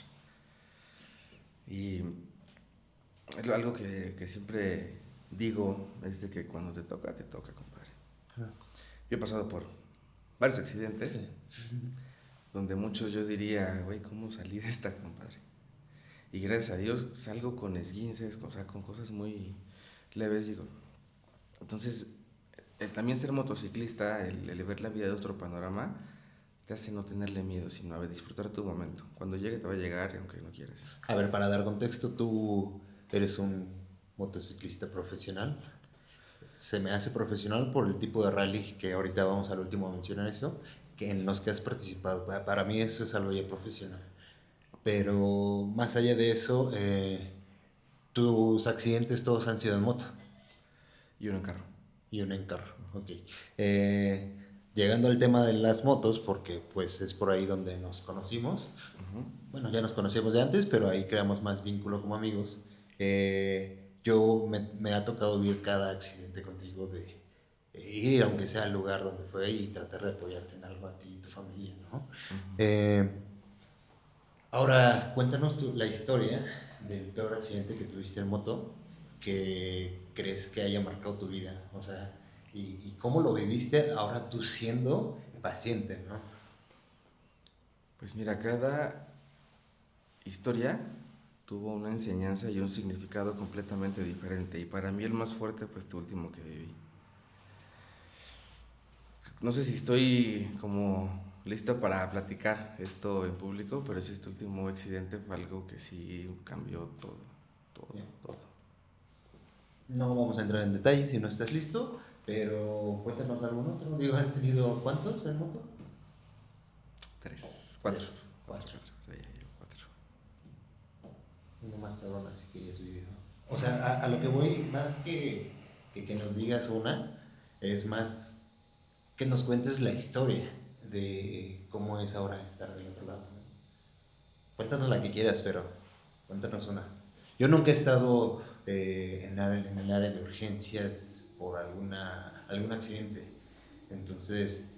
Y es algo que siempre digo, es de que cuando te toca, compadre. Yo he pasado por varios accidentes, Sí. donde muchos yo diría, güey, ¿cómo salí de esta, compadre? Y gracias a Dios salgo con esguinces, o sea, con cosas muy leves, digo. Entonces, también ser motociclista, el ver la vida de otro panorama, te hace no tenerle miedo, sino a disfrutar tu momento. Cuando llegue te va a llegar, aunque no quieras. A ver, para dar contexto, tú eres un motociclista profesional. Se me hace profesional por el tipo de rally que ahorita vamos al último a mencionar eso, que en los que has participado. Para mí eso es algo ya profesional. Pero más allá de eso, tus accidentes todos han sido en moto Y uno en carro. y uno en carro. Ok. Llegando al tema de las motos, porque pues es por ahí donde nos conocimos. Bueno, ya nos conocíamos de antes, pero ahí creamos más vínculo como amigos. Yo me ha tocado vivir cada accidente contigo de ir, aunque sea al lugar donde fue, y tratar de apoyarte en algo a ti y tu familia, ¿no? Ahora, cuéntanos la historia del peor accidente que tuviste en moto que crees que haya marcado tu vida? O sea, y cómo lo viviste ahora tú siendo paciente, ¿no? Pues mira, cada historia tuvo una enseñanza y un significado completamente diferente. Y para mí el más fuerte fue este último que viví. No sé si estoy como listo para platicar esto en público, pero sí, este último accidente fue algo que sí cambió todo, todo, Bien. todo. No vamos a entrar en detalles si no estás listo, pero cuéntanos algún otro. Digo, ¿has tenido cuántos en moto? Cuatro. Tres, cuatro. Sí, cuatro. Uno más cabrón, así que ya has vivido. O sea, a lo que voy, más que nos digas una, es más que nos cuentes la historia de cómo es ahora estar del otro lado, ¿no? Cuéntanos la que quieras, pero cuéntanos una. Yo nunca he estado en el área de urgencias por algún accidente. Entonces,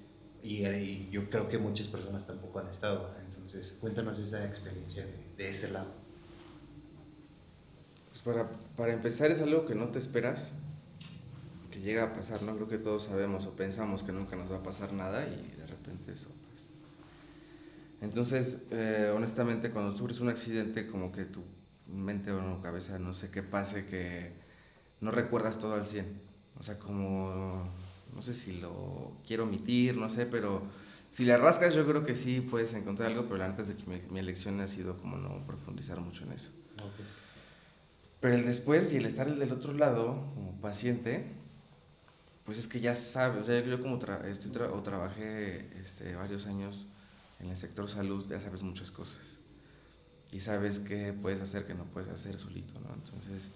y yo creo que muchas personas tampoco han estado. Entonces, cuéntanos esa experiencia de ese lado. Pues para empezar es algo que no te esperas, que llega a pasar, ¿no? Creo que todos sabemos o pensamos que nunca nos va a pasar nada y de repente eso pasa. Entonces, honestamente, cuando sufres un accidente, como que tu mente o cabeza, no sé qué pase, que no recuerdas todo al 100. O sea, como, no sé si lo quiero omitir, no sé, pero si le rascas yo creo que sí puedes encontrar algo, pero antes de que mi elección ha sido como no profundizar mucho en eso. Okay. Pero el después y el estar del otro lado, como paciente, pues es que ya sabes, o sea, yo como trabajé varios años en el sector salud, ya sabes muchas cosas. Y sabes qué puedes hacer, qué no puedes hacer solito, ¿no? Entonces,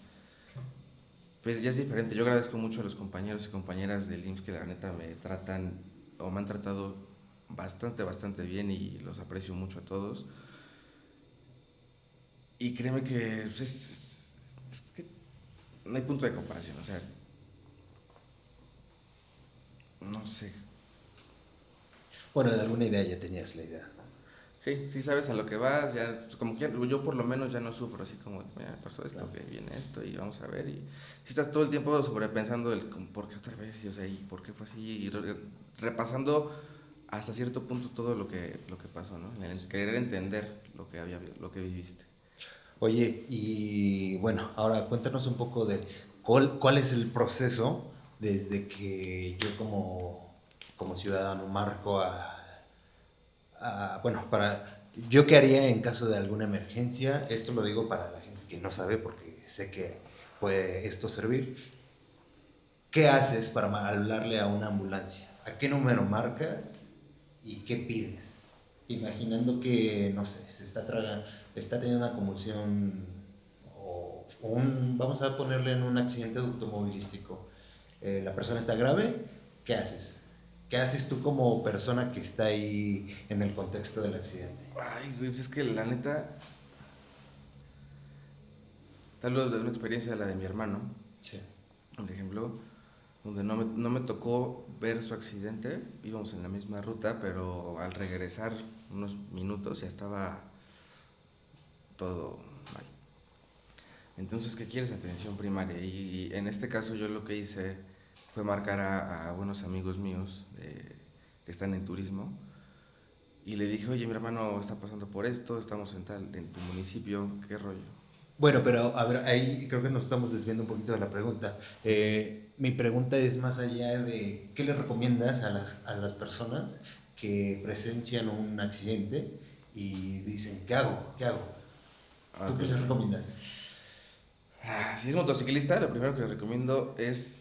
pues ya es diferente. Yo agradezco mucho a los compañeros y compañeras del IMSS que la neta me tratan o me han tratado bastante, bastante bien y los aprecio mucho a todos. Y créeme que pues, es que no hay punto de comparación, o sea, no sé. Bueno, de alguna idea ya tenías la idea, ¿no? Sí, sí sabes a lo que vas, ya, pues, como que yo por lo menos ya no sufro así como, mira, pasó esto, Claro. que viene esto y vamos a ver. Y si estás todo el tiempo sobrepensando el como, por qué otra vez, y, o sea, y por qué fue así, y repasando hasta cierto punto todo lo que pasó, ¿no? En el querer entender lo que viviste. Oye, y bueno, ahora cuéntanos un poco de cuál es el proceso desde que yo como ciudadano marco bueno, yo qué haría en caso de alguna emergencia. Esto lo digo para la gente que no sabe porque sé que puede esto servir. ¿Qué haces para hablarle a una ambulancia? ¿A qué número marcas y qué pides? Imaginando que, no sé, está teniendo una convulsión vamos a ponerle en un accidente automovilístico. La persona está grave, ¿qué haces? ¿Qué haces tú como persona que está ahí en el contexto del accidente? Ay, güey, pues es que la neta, tal vez de una experiencia de la de mi hermano, Sí. por ejemplo, donde no me tocó ver su accidente, íbamos en la misma ruta, pero al regresar unos minutos ya estaba todo mal. Entonces, ¿qué quieres? Atención primaria. Y en este caso yo lo que hice fue marcar a buenos amigos míos que están en turismo y le dije, oye, mi hermano está pasando por esto, estamos en tu municipio, ¿qué rollo? Bueno, pero a ver, ahí creo que nos estamos desviando un poquito de la pregunta. Mi pregunta es más allá de qué le recomiendas a las personas que presencian un accidente y dicen, ¿qué hago? ¿Qué hago? ¿Tú qué Okay. les recomiendas? Si es motociclista, lo primero que le recomiendo es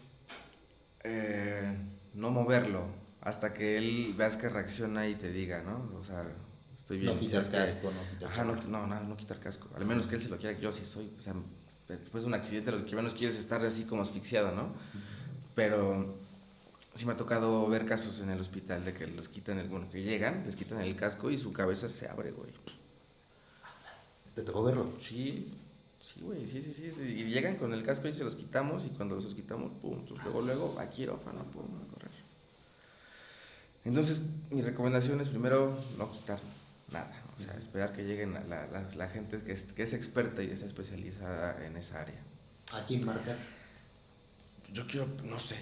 no moverlo hasta que él veas que reacciona y te diga, ¿no? O sea, estoy bien. No Y quitar sabes que, casco, no quitar ajá, chamarra. no quitar casco. Al menos que él se lo quiera, yo sí soy, o sea, después de un accidente lo que menos quieres es estar así como asfixiado, ¿no? Pero sí me ha tocado ver casos en el hospital de que los quitan bueno, que llegan, les quitan el casco y su cabeza se abre, güey. ¿Te tocó verlo? Sí, sí, güey, sí. Y llegan con el casco y se los quitamos y cuando los quitamos, pum, entonces luego, a quirófano, pum, a correr. Entonces, mi recomendación es primero no quitar nada. O O sea, esperar que lleguen la gente que es experta y está especializada en esa área. ¿A quién marcar? Yo quiero, no sé,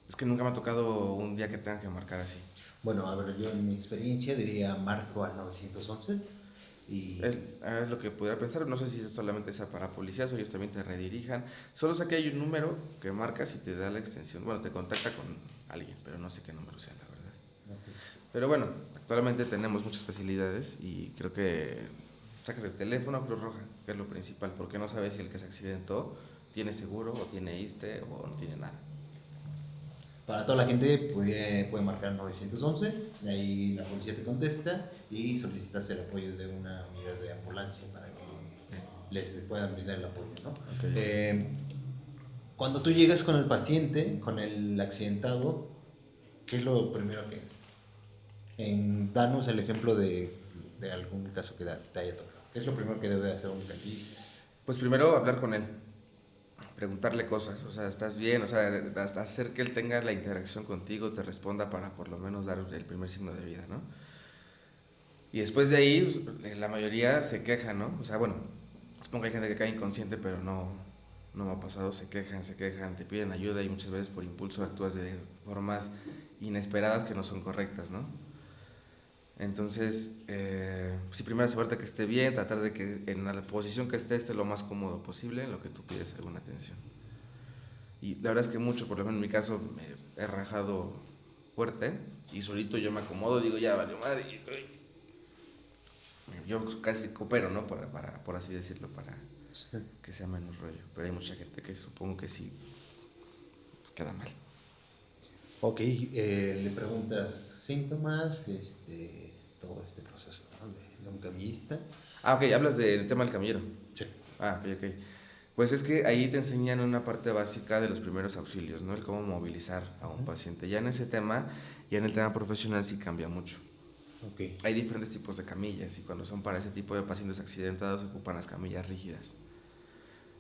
es que nunca me ha tocado un día que tenga que marcar así. Bueno, a ver, yo en mi experiencia diría marco al 911 y... Es lo que pudiera pensar, no sé si es solamente sea para policías o ellos también te redirijan. Solo sé que hay un número que marcas y te da la extensión, bueno, te contacta con alguien, pero no sé qué número sea, la verdad. Okay. Pero bueno, actualmente tenemos muchas facilidades y creo que saca el teléfono a Cruz Roja, que es lo principal, porque no sabes si el que se accidentó tiene seguro o tiene ISSSTE o no tiene nada. Para toda la gente puede marcar 911, ahí la policía te contesta y solicitas el apoyo de una unidad de ambulancia para que les puedan brindar el apoyo, ¿no? Okay. Cuando tú llegas con el paciente, con el accidentado, ¿qué es lo primero que haces? Danos el ejemplo de algún caso que te haya tocado. ¿Qué es lo primero que debe hacer un dentista? Pues primero hablar con él, preguntarle cosas, o sea, ¿estás bien? O sea, hasta hacer que él tenga la interacción contigo, te responda para por lo menos dar el primer signo de vida, ¿no? Y después de ahí, la mayoría se queja, ¿no? O sea, bueno, supongo que hay gente que cae inconsciente, pero no me ha pasado, se quejan, te piden ayuda y muchas veces por impulso actúas de formas inesperadas que no son correctas, ¿no? Entonces, sí, primero asegurarte que esté bien, tratar de que en la posición que esté lo más cómodo posible en lo que tú pides alguna atención. Y la verdad es que mucho, por lo menos en mi caso, me he rajado fuerte y solito yo me acomodo, digo, ya valió madre. Yo casi coopero, ¿no? Por así decirlo, para que sea menos rollo. Pero hay mucha gente que supongo que sí pues, queda mal. Ok, le preguntas síntomas, todo este proceso, ¿no? de un camillista. Ah, ok, hablas del tema del camillero. Sí. Ah, ok. Pues es que ahí te enseñan una parte básica de los primeros auxilios, ¿no? El cómo movilizar a un paciente. Ya en ese tema, ya en el tema profesional sí cambia mucho. Okay. Hay diferentes tipos de camillas y cuando son para ese tipo de pacientes accidentados ocupan las camillas rígidas.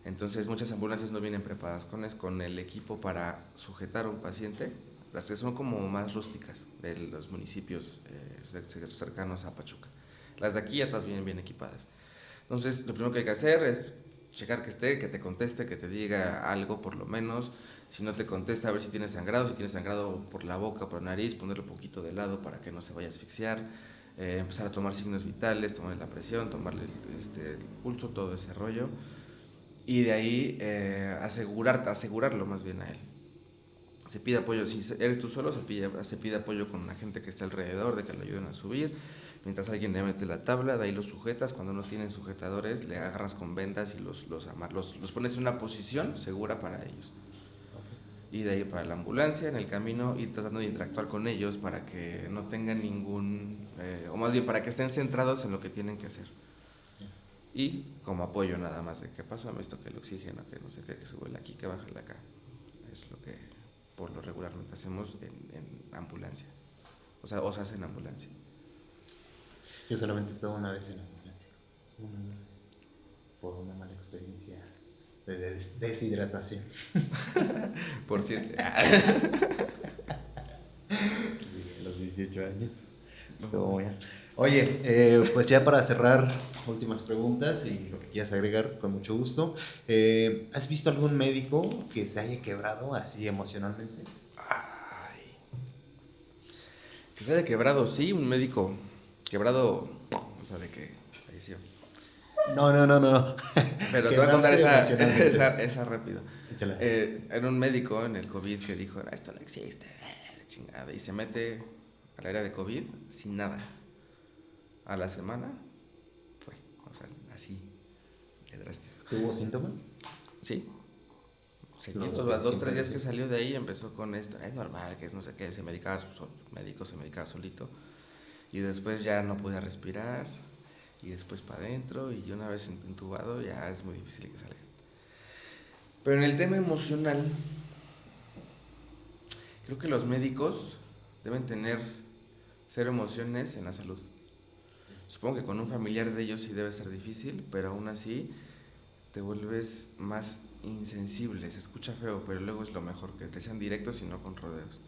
Entonces muchas ambulancias no vienen preparadas con el equipo para sujetar a un paciente. Las que son como más rústicas de los municipios cercanos a Pachuca. Las de aquí ya todas vienen bien equipadas. Entonces lo primero que hay que hacer es checar que esté, que te conteste, que te diga algo por lo menos. Si no te contesta, a ver si tiene sangrado por la boca, por la nariz, ponerlo un poquito de lado para que no se vaya a asfixiar. Empezar a tomar signos vitales, tomarle la presión, tomarle el pulso, todo ese rollo. Y de ahí asegurarlo más bien a él. Se pide apoyo, si eres tú solo, se pide apoyo con una gente que esté alrededor, de que lo ayuden a subir. Mientras alguien le mete la tabla, de ahí los sujetas. Cuando no tienen sujetadores, le agarras con vendas y los pones en una posición segura para ellos. Y de ahí para la ambulancia, en el camino, ir tratando de interactuar con ellos para que no tengan o más bien para que estén centrados en lo que tienen que hacer. Y como apoyo nada más de que pásame esto, que el oxígeno, que no sé qué, que sube aquí, que baja acá. Es lo que por lo regularmente hacemos en ambulancia. O sea, se hace en ambulancia. Yo solamente he estado una vez en ambulancia. Por una mala experiencia de deshidratación. Por cierto. Sí, a los 18 años. Estuvo bien. Oye, pues ya para cerrar, últimas preguntas y lo que quieras agregar, con mucho gusto. ¿Has visto algún médico que se haya quebrado así emocionalmente? Ay. Que se haya quebrado, sí, un médico quebrado, o sea, de que falleció. No. Pero te voy a contar esa rápido. Échala. Era un médico en el COVID que dijo, esto no existe, la chingada. Y se mete al área de COVID sin nada. A la semana fue, o sea, así de drástico. ¿Tuvo síntomas? Sí. Los Los que 2-3 siempre días que dicen. salió de ahí empezó con esto, es normal, que es no sé qué, se medicaba solito. Y después ya no podía respirar, y después para adentro, y una vez intubado ya es muy difícil que salga. Pero en el tema emocional, creo que los médicos deben tener cero emociones en la salud. Supongo que con un familiar de ellos sí debe ser difícil, pero aún así te vuelves más insensible. Se escucha feo, pero luego es lo mejor, que te sean directos y no con rodeos.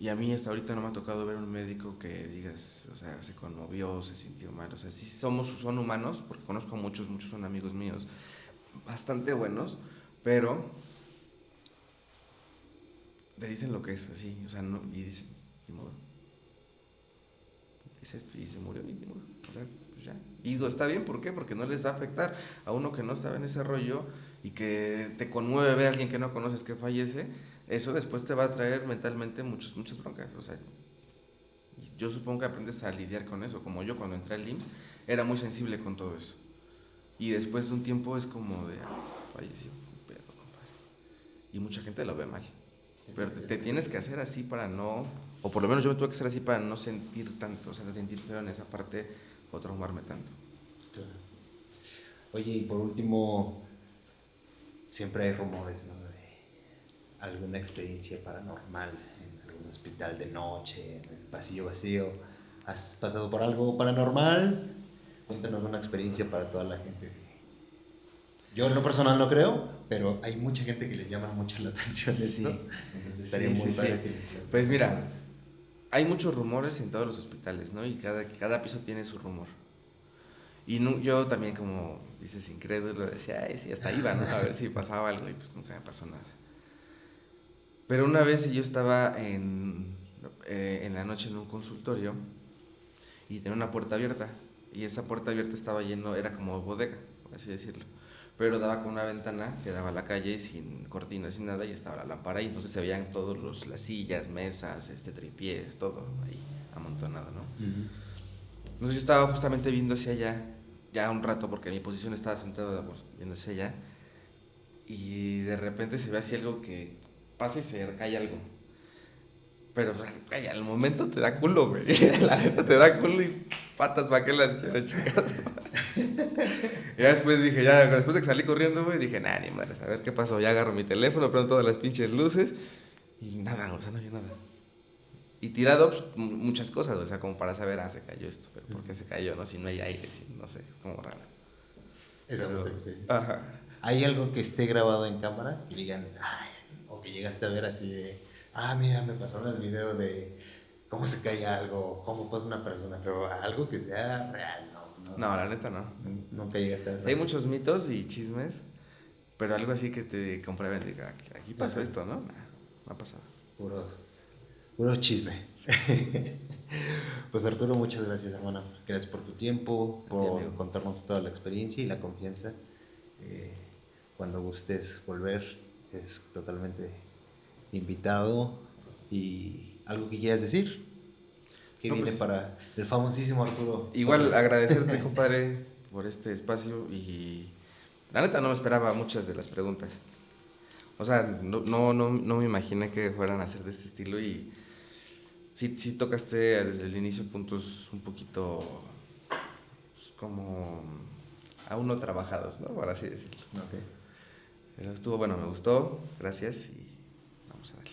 Y a mí hasta ahorita no me ha tocado ver un médico que digas, o sea, se conmovió, se sintió mal. O sea, sí son humanos, porque conozco a muchos son amigos míos, bastante buenos, pero te dicen lo que es, así, o sea, no, y dicen, ni modo, es esto, y se murió, y ni modo, o sea, pues ya. Y digo, está bien, ¿por qué? Porque no les va a afectar a uno que no estaba en ese rollo y que te conmueve ver a alguien que no conoces que fallece. Eso después te va a traer mentalmente muchas broncas, o sea, yo supongo que aprendes a lidiar con eso, como yo cuando entré al IMSS era muy sensible con todo eso. Y después de un tiempo es como de, falleció, pero compadre. Y mucha gente lo ve mal. Pero te tienes que hacer así para no, o por lo menos yo me tuve que hacer así para no sentir tanto, o sea, sentir feo en esa parte o traumarme tanto. Claro. Oye, y por último, siempre hay rumores, ¿no? De alguna experiencia paranormal en algún hospital de noche, en el pasillo vacío. ¿Has pasado por algo paranormal? Cuéntanos una experiencia para toda la gente. Yo en lo personal no creo, pero hay mucha gente que les llama mucho la atención Sí. esto. Entonces estaría muy padre si les Pues mira, hay muchos rumores en todos los hospitales, ¿no? Y cada piso tiene su rumor. Y no, yo también, como dices, incrédulo, decía, ay, sí, hasta iba, ¿no? A ver si pasaba algo, y pues nunca me pasó nada. Pero una vez yo estaba en la noche en un consultorio y tenía una puerta abierta. Y esa puerta abierta estaba lleno, era como bodega, por así decirlo. Pero daba con una ventana que daba a la calle sin cortinas, sin nada, y estaba la lámpara ahí. Entonces se veían todas las sillas, mesas, tripiés, todo ahí amontonado, ¿no? Entonces yo estaba justamente viendo hacia allá, ya un rato, porque mi posición estaba sentada pues, viendo hacia allá. Y de repente se ve así algo que pasa y se cae algo. Pero güey, al momento te da culo, güey. La neta te da culo y patas para que las quiero, chicas. Y ya después dije, ya después de que salí corriendo, güey, dije, nah, ni madres, a ver qué pasó. Ya agarro mi teléfono, prendo todas las pinches luces y nada, o sea, no había nada. Y tirado pues, muchas cosas, o sea, como para saber, se cayó esto, pero ¿por qué se cayó, no? Si no hay aire, si, no sé, es como raro. Esa fue tu experiencia. Ajá. ¿Hay algo que esté grabado en cámara? Que digan, ay, o que llegaste a ver así de, mira, me pasó en el video de cómo se cae algo, cómo pasa una persona, pero algo que sea real, No, la neta no. Nunca llegaste a ver. Hay muchos mitos y chismes, pero algo así que te comprueben, diga, aquí pasó esto, ¿no? Nah, no ha pasado. Puro chisme. Pues Arturo, muchas gracias, hermano. Gracias por tu tiempo, por contarnos toda la experiencia y la confianza. Cuando gustes volver, es totalmente invitado. ¿Y algo que quieras decir? ¿Qué viene pues, para el famosísimo Arturo? Igual Torres. Agradecerte, compadre, por este espacio y la neta no me esperaba muchas de las preguntas. O sea, no me imaginé que fueran a ser de este estilo y sí tocaste desde el inicio puntos un poquito pues, como aún no trabajados, ¿no? Por así decirlo. Okay. Pero estuvo bueno, me gustó, gracias y vamos a darle.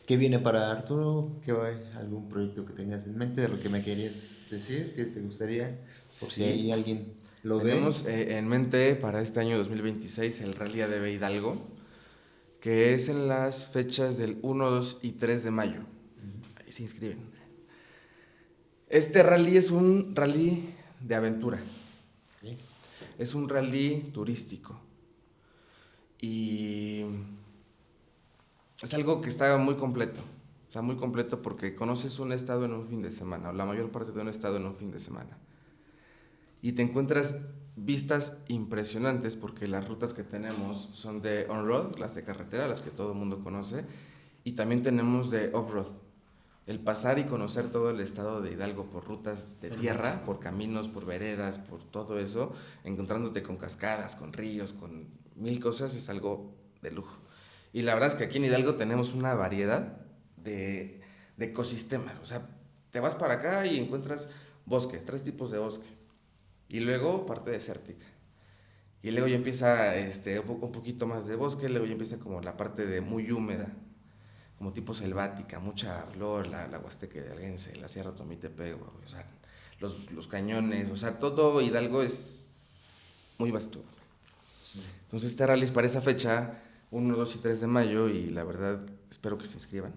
¿Qué viene para Arturo? ¿Qué va? ¿Algún proyecto que tengas en mente de lo que me querías decir? ¿Qué te gustaría? Por si hay alguien lo ve. Tenemos en mente para este año 2026 el Rally de Hidalgo, que es en las fechas del 1, 2 y 3 de mayo. Ahí se inscriben. Este rally es un rally de aventura. ¿Sí? Es un rally turístico. Y es algo que está muy completo. O sea, muy completo porque conoces un estado en un fin de semana, o la mayor parte de un estado en un fin de semana. Y te encuentras vistas impresionantes porque las rutas que tenemos son de on-road, las de carretera, las que todo el mundo conoce, y también tenemos de off-road. El pasar y conocer todo el estado de Hidalgo por rutas de tierra, por caminos, por veredas, por todo eso, encontrándote con cascadas, con ríos, con mil cosas, es algo de lujo. Y la verdad es que aquí en Hidalgo tenemos una variedad de ecosistemas. O sea, te vas para acá y encuentras bosque, 3 tipos de bosque. Y luego parte desértica. Y luego ya empieza un poquito más de bosque, luego ya empieza como la parte de muy húmeda, como tipo selvática, mucha flor, la Huasteca Hidalguense, la Sierra Tomitepec, o sea, los cañones, o sea, todo Hidalgo es muy vasto. Sí. Entonces este rally es para esa fecha, 1, 2 y 3 de mayo, y la verdad espero que se inscriban.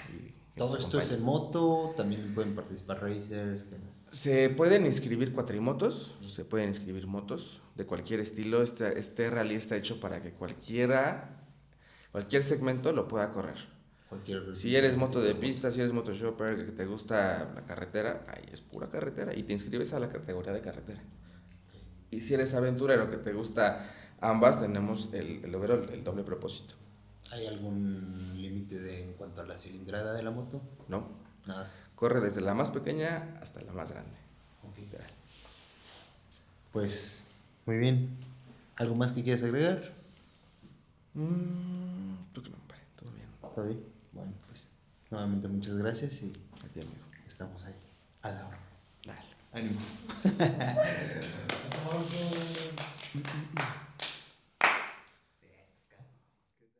Y Todo esto es en moto, también pueden participar racers, ¿qué más? Se pueden inscribir cuatrimotos, se pueden inscribir motos de cualquier estilo. Este rally está hecho para que cualquier segmento lo pueda correr. Si eres moto de pista, si eres motoshopper, que te gusta la carretera, ahí es pura carretera y te inscribes a la categoría de carretera. Y si eres aventurero, que te gusta ambas, tenemos el overall, el doble propósito. ¿Hay algún límite en cuanto a la cilindrada de la moto? ¿No? Nada. Corre desde la más pequeña hasta la más grande. Literal. Pues, muy bien. ¿Algo más que quieras agregar? Creo que no, compadre. Todo bien. ¿Está bien? Bueno, pues, nuevamente muchas gracias y A ti, amigo. estamos ahí, a la hora. Dale. Ánimo.